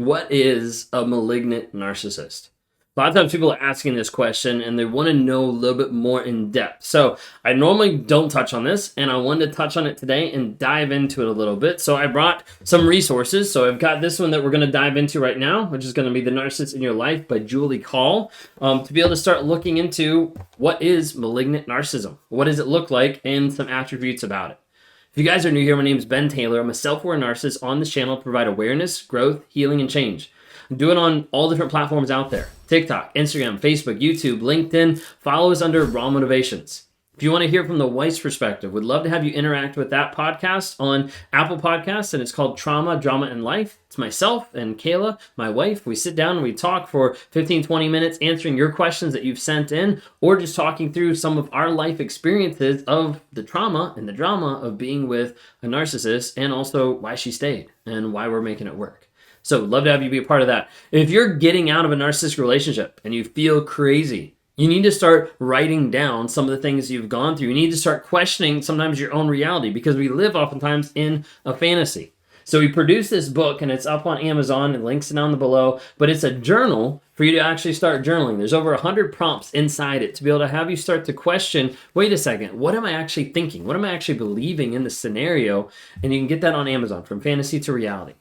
What is a malignant narcissist? A lot of times people are asking this question and they want to know a little bit more in depth. So I normally don't touch on this, and I wanted to touch on it today and dive into it a little bit. So I brought some resources. So I've got this one that we're going to dive into right now, which is going to be The Narcissist in Your Life by Julie Call, to be able to start looking into what is malignant narcissism, what does it look like, and some attributes about it. If you guys are new here, my name is Ben Taylor. I'm a self-aware narcissist on this channel to provide awareness, growth, healing, and change. I'm doing it on all different platforms out there. TikTok, Instagram, Facebook, YouTube, LinkedIn. Follow us under Raw Motivations. If you want to hear from the wife's perspective, would love to have you interact with that podcast on Apple Podcasts, and it's called Trauma, Drama, and Life. It's myself and Kayla, my wife. We sit down and we talk for 15, 20 minutes answering your questions that you've sent in, or just talking through some of our life experiences of the trauma and the drama of being with a narcissist, and also why she stayed and why we're making it work. So love to have you be a part of that. If you're getting out of a narcissistic relationship and you feel crazy, you need to start writing down some of the things you've gone through. You need to start questioning sometimes your own reality, because we live oftentimes in a fantasy. So we produced this book, and it's up on Amazon, and links down below, but it's a journal for you to actually start journaling. There's over 100 prompts inside it to be able to have you start to question, wait a second, what am I actually thinking? What am I actually believing in the scenario? And you can get that on Amazon, From Fantasy to Reality.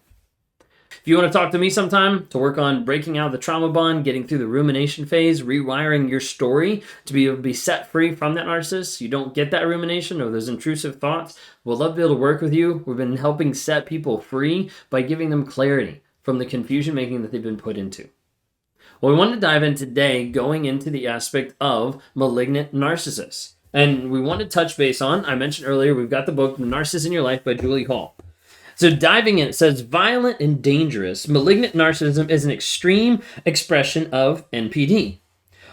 If you want to talk to me sometime to work on breaking out of the trauma bond, getting through the rumination phase, rewiring your story to be able to be set free from that narcissist, you don't get that rumination or those intrusive thoughts, we'll love to be able to work with you. We've been helping set people free by giving them clarity from the confusion making that they've been put into. Well, we wanted to dive in today going into the aspect of malignant narcissists. And we want to touch base on, I mentioned earlier, we've got the book, The Narcissist in Your Life by Julie Call. So diving in, it says, violent and dangerous, malignant narcissism is an extreme expression of NPD.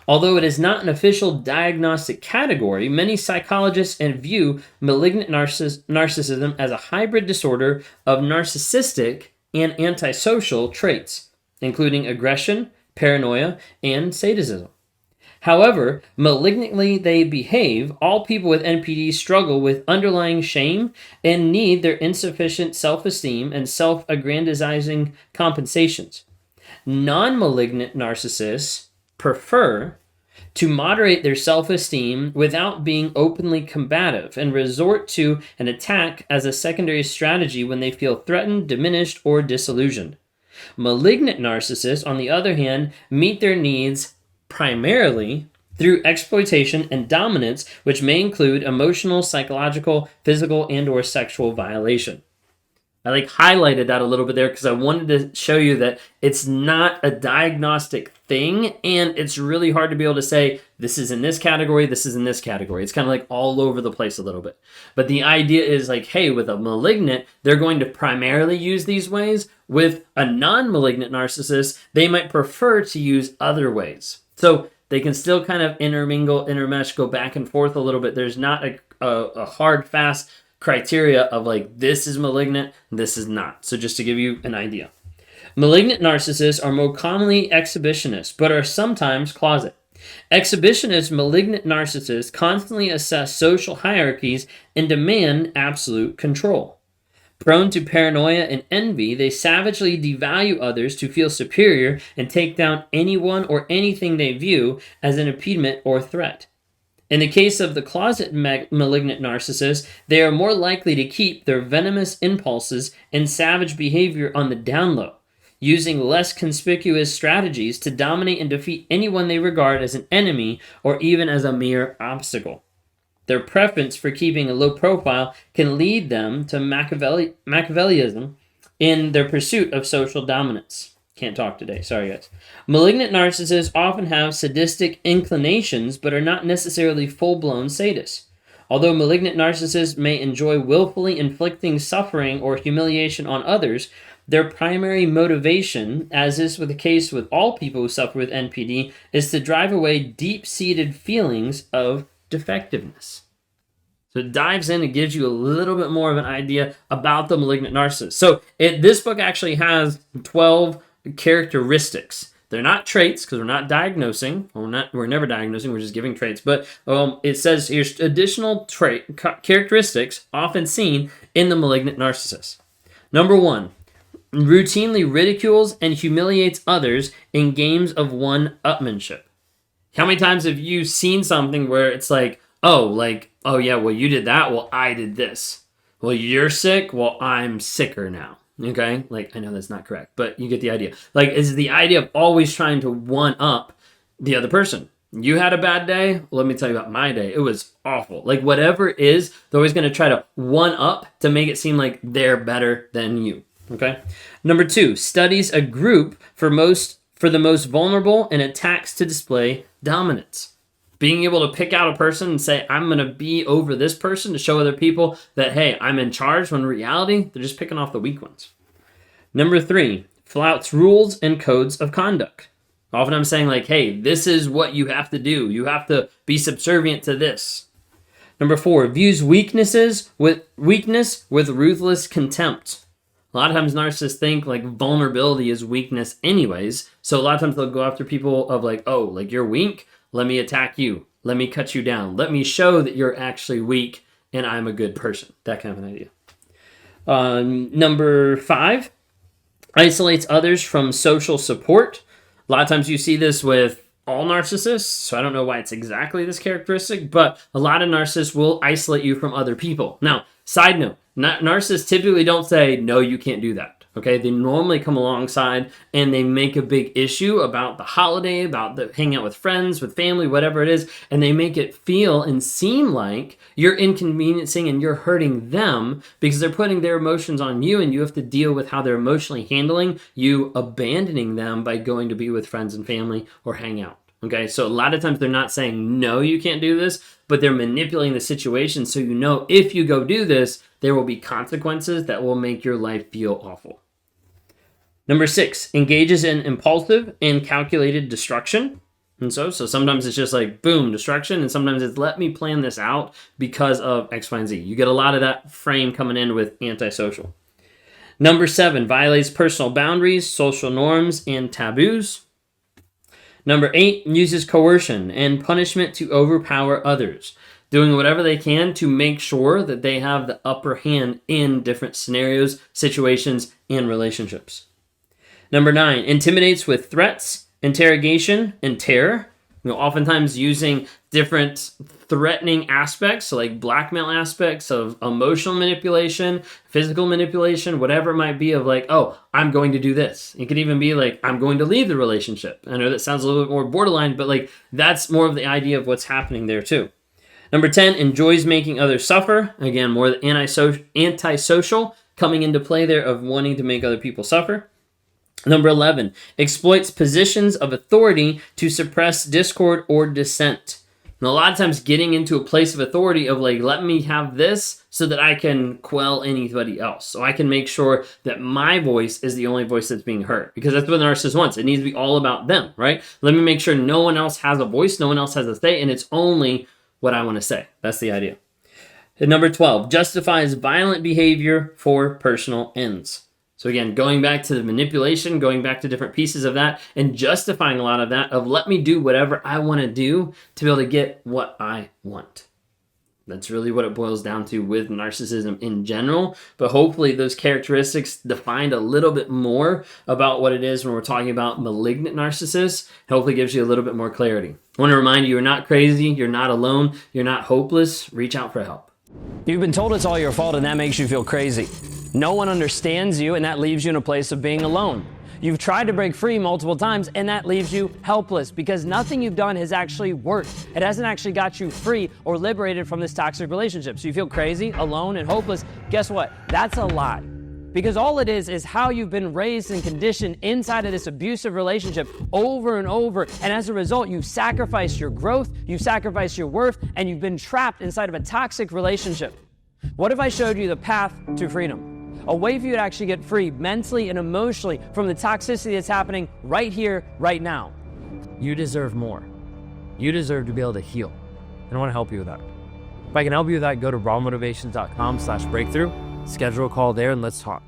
Although it is not an official diagnostic category, many psychologists view malignant narcissism as a hybrid disorder of narcissistic and antisocial traits, including aggression, paranoia, and sadism. However, malignantly they behave, all people with NPD struggle with underlying shame and need their insufficient self-esteem and self-aggrandizing compensations. Non-malignant narcissists prefer to moderate their self-esteem without being openly combative and resort to an attack as a secondary strategy when they feel threatened, diminished, or disillusioned. Malignant narcissists, on the other hand, meet their needs primarily through exploitation and dominance, which may include emotional, psychological, physical, and or sexual violation. I highlighted that a little bit there because I wanted to show you that it's not a diagnostic thing, and it's really hard to be able to say, this is in this category, this is in this category. It's kind of all over the place a little bit. But the idea is hey, with a malignant, they're going to primarily use these ways. With a non-malignant narcissist, they might prefer to use other ways. So they can still kind of intermingle, intermesh, go back and forth a little bit. There's not a hard, fast criteria of this is malignant, this is not. So just to give you an idea. Malignant narcissists are more commonly exhibitionists, but are sometimes closet. Exhibitionist malignant narcissists constantly assess social hierarchies and demand absolute control. Prone to paranoia and envy, they savagely devalue others to feel superior and take down anyone or anything they view as an impediment or threat. In the case of the closet malignant narcissist, they are more likely to keep their venomous impulses and savage behavior on the down low, using less conspicuous strategies to dominate and defeat anyone they regard as an enemy or even as a mere obstacle. Their preference for keeping a low profile can lead them to Machiavellism in their pursuit of social dominance. Can't talk today, sorry guys. Malignant narcissists often have sadistic inclinations, but are not necessarily full-blown sadists. Although malignant narcissists may enjoy willfully inflicting suffering or humiliation on others, their primary motivation, as is the case with all people who suffer with NPD, is to drive away deep-seated feelings of defectiveness. So it dives in and gives you a little bit more of an idea about the malignant narcissist. So this book actually has 12 characteristics. They're not traits because we're not diagnosing. We're never diagnosing. We're just giving traits. But it says here's additional characteristics often seen in the malignant narcissist. Number one, routinely ridicules and humiliates others in games of one-upmanship. How many times have you seen something where it's like, oh yeah, well, you did that, well, I did this. Well, you're sick, well, I'm sicker now. Okay? Like, I know that's not correct, but you get the idea. Like, it's the idea of always trying to one-up the other person. You had a bad day? Let me tell you about my day. It was awful. Like, whatever it is, they're always going to try to one-up to make it seem like they're better than you. Okay? Number 2, studies a group for the most vulnerable and attacks to display dominance. Being able to pick out a person and say, I'm going to be over this person to show other people that, hey, I'm in charge, when in reality, they're just picking off the weak ones. Number 3, flouts rules and codes of conduct. Often I'm saying like, hey, this is what you have to do. You have to be subservient to this. Number 4, views weakness with ruthless contempt. A lot of times narcissists think like vulnerability is weakness anyways. So a lot of times they'll go after people of like, oh, like you're weak. Let me attack you. Let me cut you down. Let me show that you're actually weak and I'm a good person. That kind of an idea. Number 5, isolates others from social support. A lot of times you see this with all narcissists, so I don't know why it's exactly this characteristic, but a lot of narcissists will isolate you from other people. Now, side note, narcissists typically don't say, no, you can't do that. Okay, they normally come alongside and they make a big issue about the holiday, about the hanging out with friends, with family, whatever it is, and they make it feel and seem like you're inconveniencing and you're hurting them because they're putting their emotions on you and you have to deal with how they're emotionally handling you abandoning them by going to be with friends and family or hang out. Okay, so a lot of times they're not saying, no, you can't do this, but they're manipulating the situation so you know if you go do this, there will be consequences that will make your life feel awful. Number 6, engages in impulsive and calculated destruction. And so sometimes it's just like, boom, destruction. And sometimes it's, let me plan this out because of X, Y, and Z. You get a lot of that frame coming in with antisocial. Number 7, violates personal boundaries, social norms, and taboos. Number 8, uses coercion and punishment to overpower others, doing whatever they can to make sure that they have the upper hand in different scenarios, situations, and relationships. Number 9, intimidates with threats, interrogation, and terror. Oftentimes using different threatening aspects, so like blackmail aspects of emotional manipulation, physical manipulation, whatever it might be of like, oh, I'm going to do this. It could even be like, I'm going to leave the relationship. I know that sounds a little bit more borderline, but like that's more of the idea of what's happening there too. Number 10, enjoys making others suffer. Again, more the antisocial coming into play there of wanting to make other people suffer. Number 11, exploits positions of authority to suppress discord or dissent. And a lot of times getting into a place of authority of like, let me have this so that I can quell anybody else. So I can make sure that my voice is the only voice that's being heard. Because that's what the narcissist wants. It needs to be all about them, right? Let me make sure no one else has a voice, no one else has a say, and it's only what I want to say. That's the idea. And number 12, justifies violent behavior for personal ends. So again, going back to the manipulation, going back to different pieces of that, and justifying a lot of that of let me do whatever I want to do to be able to get what I want. That's really what it boils down to with narcissism in general. But hopefully those characteristics defined a little bit more about what it is when we're talking about malignant narcissists. Hopefully gives you a little bit more clarity. I want to remind you, you're not crazy, you're not alone, you're not hopeless. Reach out for help. You've been told it's all your fault and that makes you feel crazy. No one understands you and that leaves you in a place of being alone. You've tried to break free multiple times and that leaves you helpless because nothing you've done has actually worked. It hasn't actually got you free or liberated from this toxic relationship. So you feel crazy, alone, and hopeless. Guess what? That's a lie. Because all it is how you've been raised and conditioned inside of this abusive relationship over and over. And as a result, you've sacrificed your growth, you've sacrificed your worth, and you've been trapped inside of a toxic relationship. What if I showed you the path to freedom? A way for you to actually get free mentally and emotionally from the toxicity that's happening right here, right now. You deserve more. You deserve to be able to heal. And I want to help you with that. If I can help you with that, go to rawmotivations.com/breakthrough. Schedule a call there and let's talk.